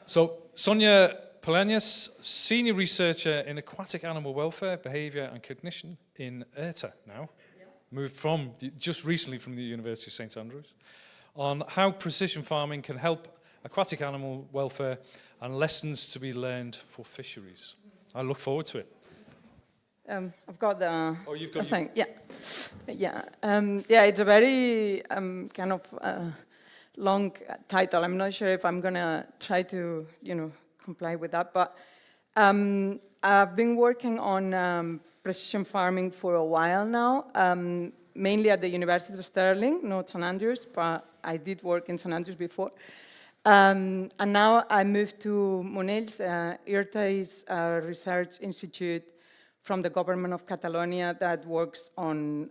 So, Sonia Planellas, Senior Researcher in Aquatic Animal Welfare, Behaviour and Cognition in IRTA now, moved from, just recently from the University of St Andrews, on how precision farming can help aquatic animal welfare and lessons to be learned for fisheries. I look forward to it. I've got the, oh, you've got the thing. Yeah, it's a very kind of long title. I'm not sure if I'm gonna try to, comply with that. But I've been working on precision farming for a while now, mainly at the University of Stirling, not St Andrews, but I did work in St Andrews before. And now I moved to Monells. IRTA is a research institute from the government of Catalonia that works on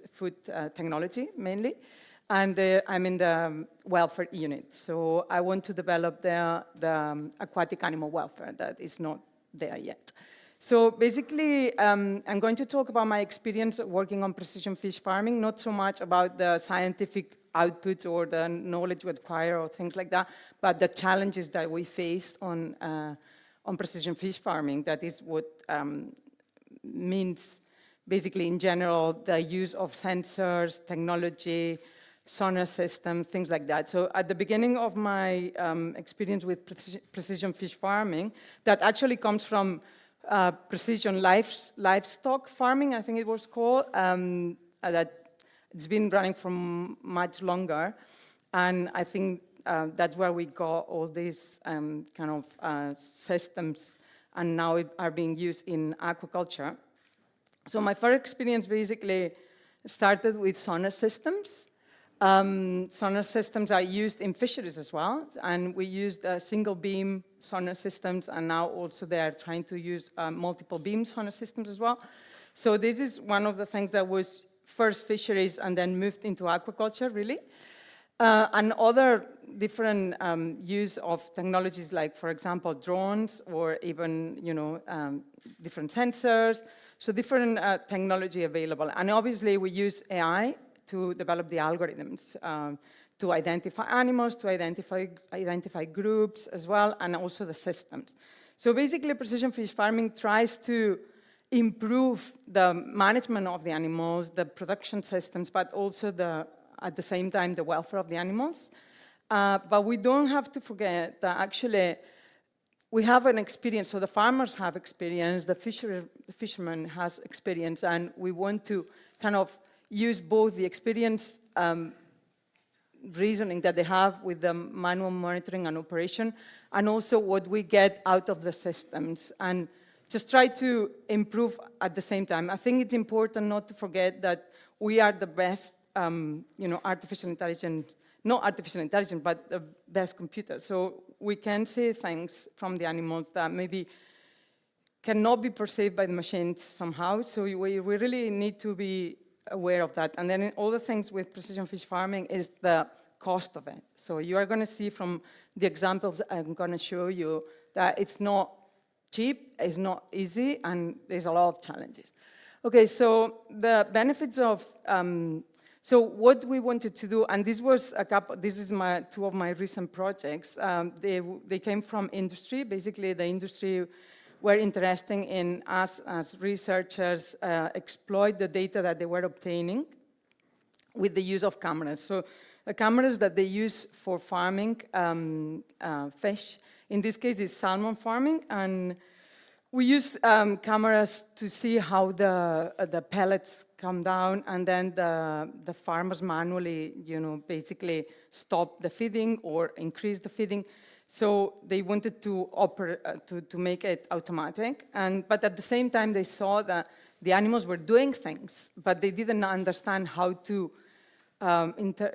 food technology mainly. And I'm in the welfare unit. So I want to develop the aquatic animal welfare that is not there yet. So basically, I'm going to talk about my experience working on precision fish farming, not so much about the scientific outputs or the knowledge we acquire or things like that, but the challenges that we faced on precision fish farming. That is what means, basically, in general, the use of sensors, technology, sonar systems, things like that. So at the beginning of my experience with precision fish farming, that actually comes from precision livestock farming, I think it was called, that it's been running for much longer. And I think that's where we got all these kind of systems, and now are being used in aquaculture. So my first experience basically started with sonar systems. Sonar systems are used in fisheries as well, and we used single beam sonar systems, and now also they are trying to use multiple beam sonar systems as well. So this is one of the things that was first fisheries and then moved into aquaculture, really. And other different use of technologies like, for example, drones, or even, different sensors. So different technology available. And obviously we use AI to develop the algorithms to identify animals, to identify groups as well, and also the systems. So basically, precision fish farming tries to improve the management of the animals, the production systems, but also at the same time, the welfare of the animals. But we don't have to forget that actually we have an experience, so the farmers have experience, the fisherman has experience, and we want to kind of use both the experience reasoning that they have with the manual monitoring and operation, and also what we get out of the systems, and just try to improve at the same time. I think it's important not to forget that we are the best, artificial intelligence, not artificial intelligence, but the best computers. So we can see things from the animals that maybe cannot be perceived by the machines somehow. So we really need to be aware of that. And then all the things with precision fish farming is the cost of it. So you are going to see from the examples I'm going to show you that it's not cheap, it's not easy, and there's a lot of challenges. Okay, so the benefits of, so what we wanted to do, and this was this is two of my recent projects. They came from industry. Basically, the industry were interested in us as researchers exploit the data that they were obtaining with the use of cameras. So the cameras that they use for farming fish, in this case is salmon farming, and we use cameras to see how the pellets come down, and then the farmers manually, basically stop the feeding or increase the feeding. So they wanted to make it automatic, but at the same time they saw that the animals were doing things, but they didn't understand how to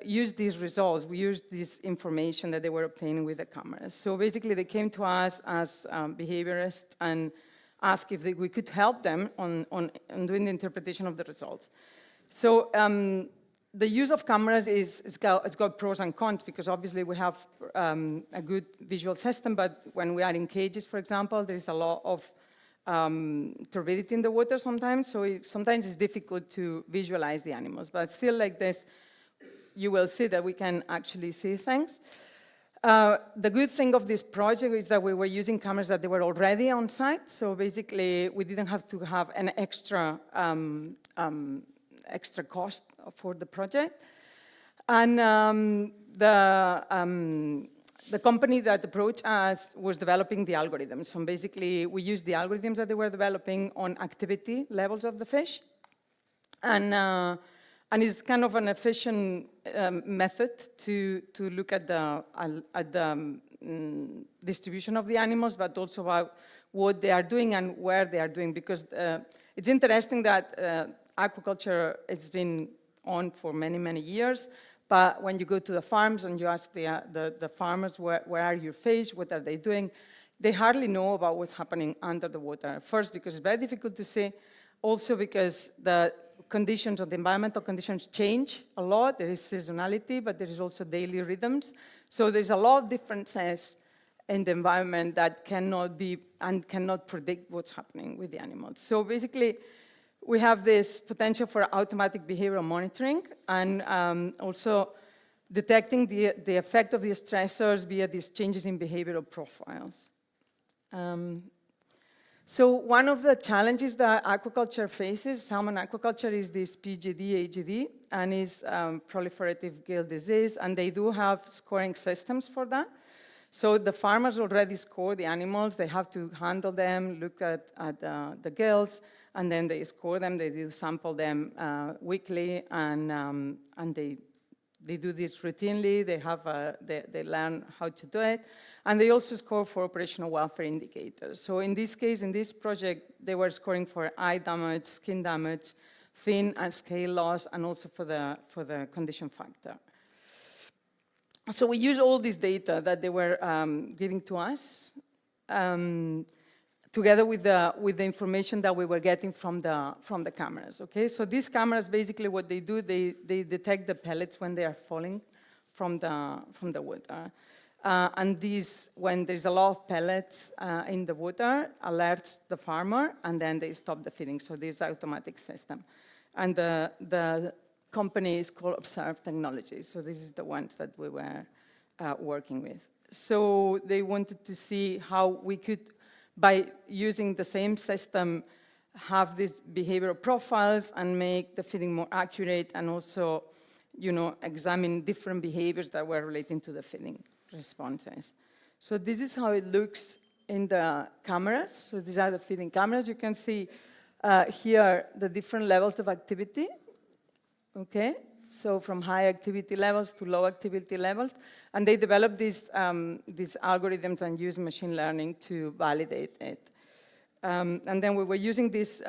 use these results. We used this information that they were obtaining with the cameras. So basically they came to us as behaviorists and asked if we could help them on doing the interpretation of the results. So the use of cameras it's got pros and cons, because obviously we have a good visual system, but when we are in cages, for example, there is a lot of turbidity in the water sometimes, so sometimes it's difficult to visualize the animals, but still like this, you will see that we can actually see things. The good thing of this project is that we were using cameras that they were already on site, so basically we didn't have to have an extra extra cost for the project. And the company that approached us was developing the algorithms. So basically, we used the algorithms that they were developing on activity levels of the fish. And it's kind of an efficient method to look at the distribution of the animals, but also about what they are doing and where they are doing. Because it's interesting that aquaculture has been on for many, many years. But when you go to the farms and you ask the farmers, where are your fish, what are they doing, they hardly know about what's happening under the water. First, because it's very difficult to see. Also because the conditions or the environmental conditions change a lot. There is seasonality, but there is also daily rhythms. So there's a lot of differences in the environment that cannot be and cannot predict what's happening with the animals. So basically, we have this potential for automatic behavioral monitoring and also detecting the effect of the stressors via these changes in behavioral profiles. So one of the challenges that aquaculture faces, salmon aquaculture, is this PGD, AGD, and is proliferative gill disease, and they do have scoring systems for that. So the farmers already score the animals, they have to handle them, look at the gills, and then they score them, they do sample them weekly, and they do this routinely, they learn how to do it, and they also score for operational welfare indicators. So in this case, in this project, they were scoring for eye damage, skin damage, fin and scale loss, and also for the condition factor. So we use all this data that they were giving to us, together with the information that we were getting from the cameras, okay? So these cameras, basically what they do, they detect the pellets when they are falling from the water. And these, when there's a lot of pellets in the water, alerts the farmer, and then they stop the feeding. So this automatic system. And the company is called Observe Technologies. So this is the ones that we were working with. So they wanted to see how we could, by using the same system, have these behavioral profiles and make the feeding more accurate, and also, examine different behaviors that were relating to the feeding responses. So this is how it looks in the cameras. So these are the feeding cameras. You can see here the different levels of activity, okay? So from high activity levels to low activity levels. And they developed these algorithms and use machine learning to validate it. And then we were using this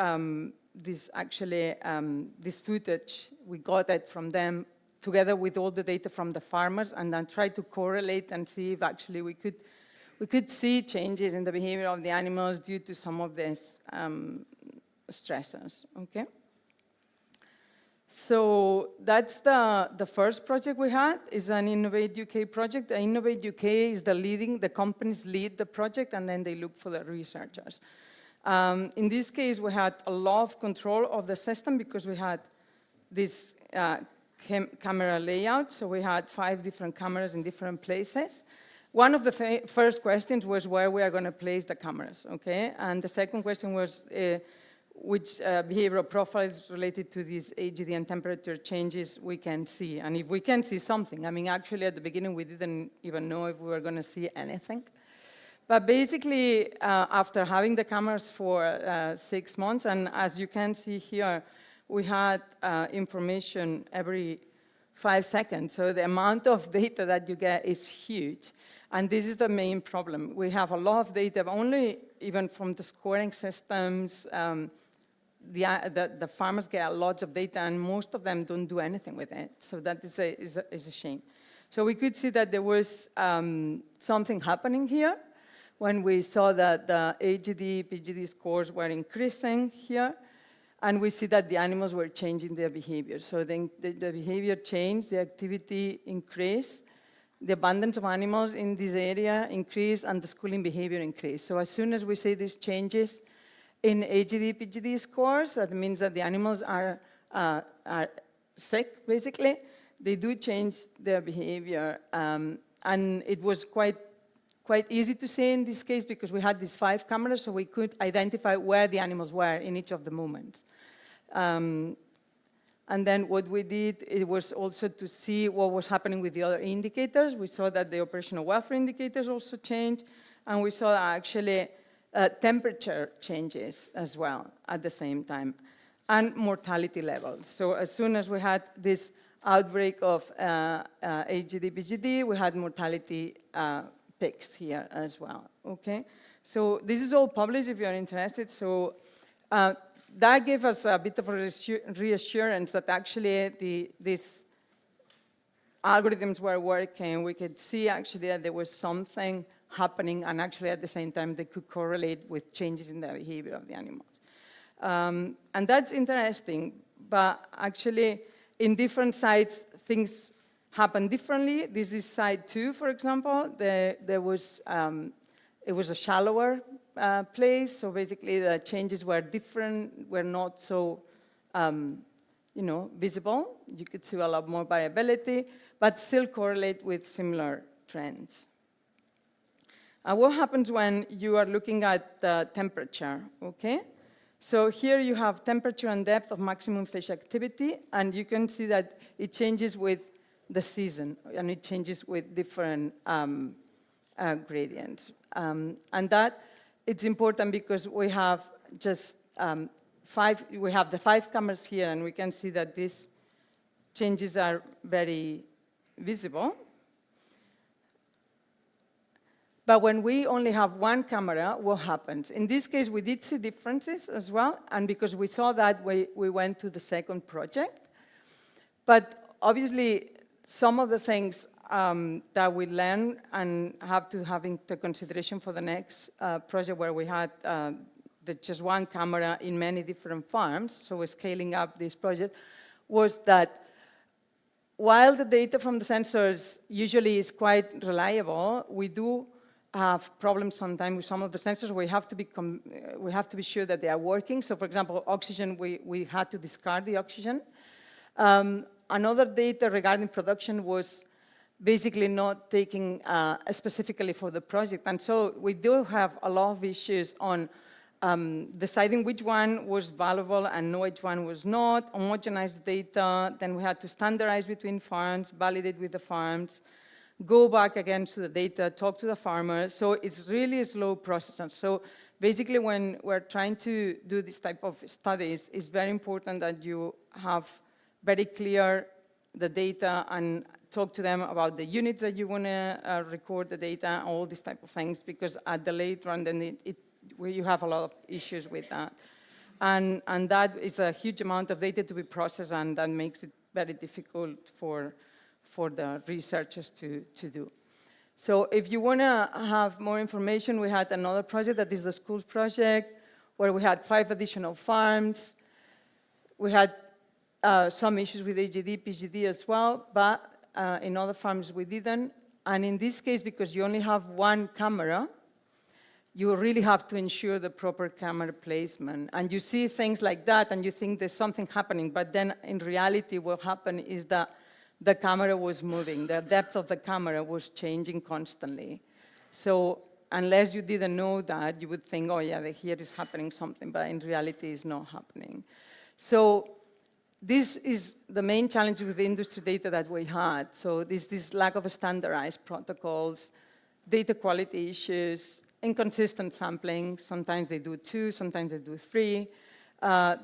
footage, we got it from them, together with all the data from the farmers, and then try to correlate and see if actually we could see changes in the behavior of the animals due to some of these stressors, okay? So that's the first project we had, is an Innovate UK project. The Innovate UK is the companies lead the project, and then they look for the researchers. In this case, we had a lot of control of the system because we had this camera layout. So we had 5 different cameras in different places. One of the first questions was where we are going to place the cameras, okay? And the second question was which behavioral profiles related to these AGD and temperature changes we can see, and if we can see something. I mean, actually, at the beginning, we didn't even know if we were going to see anything. But basically, after having the cameras for 6 months, and as you can see here, we had information every 5 seconds. So the amount of data that you get is huge. And this is the main problem. We have a lot of data, but only even from the scoring systems. The farmers get lots of data, and most of them don't do anything with it. So that is a shame. So we could see that there was something happening here when we saw that the AGD, PGD scores were increasing here, and we see that the animals were changing their behavior. So the behavior changed, the activity increased, the abundance of animals in this area increased, and the schooling behavior increased. So as soon as we see these changes in AGD, PGD scores, that means that the animals are sick, basically. They do change their behavior, and and it was quite easy to see in this case because we had these 5 cameras, so we could identify where the animals were in each of the movements. And then what we did, it was also to see what was happening with the other indicators. We saw that the operational welfare indicators also changed, and we saw actually temperature changes as well at the same time, and mortality levels. So as soon as we had this outbreak of AGD-PGD, we had mortality peaks here as well, okay? So this is all published if you're interested. So that gave us a bit of a reassurance that actually these algorithms were working. We could see actually that there was something happening, and actually at the same time they could correlate with changes in the behavior of the animals. And that's interesting, but actually in different sites things happen differently. This is site 2, for example. It was a shallower place, so basically the changes were different, were not so visible. You could see a lot more variability, but still correlate with similar trends. What happens when you are looking at the temperature, okay? So here you have temperature and depth of maximum fish activity, and you can see that it changes with the season, and it changes with different gradients. And that it's important because we have just we have the 5 cameras here, and we can see that these changes are very visible. But when we only have 1 camera, what happens? In this case, we did see differences as well, and because we saw that, we went to the second project. But obviously, some of the things that we learn and have to have into consideration for the next project where we had just 1 camera in many different farms, so we're scaling up this project, was that while the data from the sensors usually is quite reliable, we do have problems sometimes with some of the sensors. We have to be sure that they are working. So for example, oxygen, we had to discard the oxygen. Another data regarding production was basically not taken specifically for the project. And so we do have a lot of issues on deciding which one was valuable and which one was not, homogenize the data, then we had to standardize between farms, validate with the farms, go back again to the data, talk to the farmers. So it's really a slow process. And so basically when we're trying to do this type of studies, it's very important that you have very clear the data and talk to them about the units that you want to record the data, all these type of things, because at the late run, then you have a lot of issues with that. And that is a huge amount of data to be processed, and that makes it very difficult for the researchers to do. So if you want to have more information, we had another project that is the schools project, where we had 5 additional farms. We had some issues with AGD, PGD as well, but in other farms we didn't. And in this case, because you only have 1 camera, you really have to ensure the proper camera placement. And you see things like that, and you think there's something happening, but then in reality what happened is that the camera was moving. The depth of the camera was changing constantly. So unless you didn't know that, you would think, oh yeah, here is happening something, but in reality it's not happening. So this is the main challenge with the industry data that we had. So this lack of standardized protocols, data quality issues, inconsistent sampling. Sometimes they do 2, sometimes they do 3.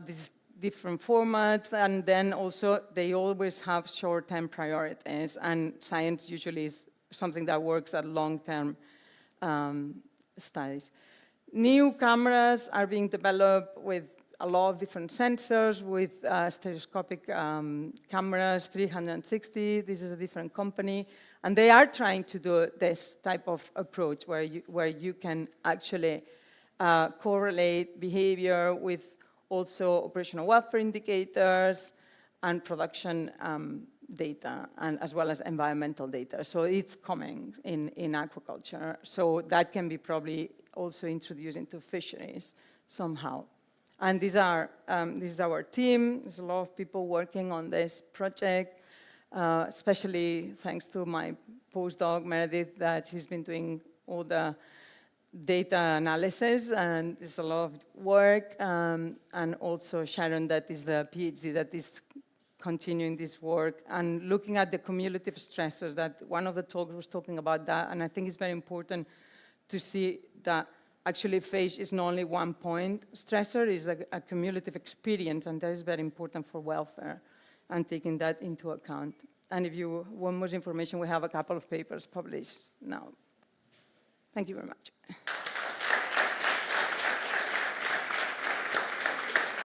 These different formats, and then also they always have short-term priorities, and science usually is something that works at long-term studies. New cameras are being developed with a lot of different sensors, with stereoscopic cameras, 360. This is a different company, and they are trying to do this type of approach where you can actually correlate behavior with also operational welfare indicators and production data, and as well as environmental data. So it's coming in aquaculture. So that can be probably also introduced into fisheries somehow. And this is our team. There's a lot of people working on this project. especially thanks to my postdoc, Meredith, that she's been doing all the data analysis, and it's a lot of work, and also Sharon, that is the PhD that is continuing this work, and looking at the cumulative stressors, that one of the talks was talking about that, and I think it's very important to see that actually fish is not only one point stressor, it's a cumulative experience, and that is very important for welfare, and taking that into account. And if you want more information, we have a couple of papers published now. Thank you very much.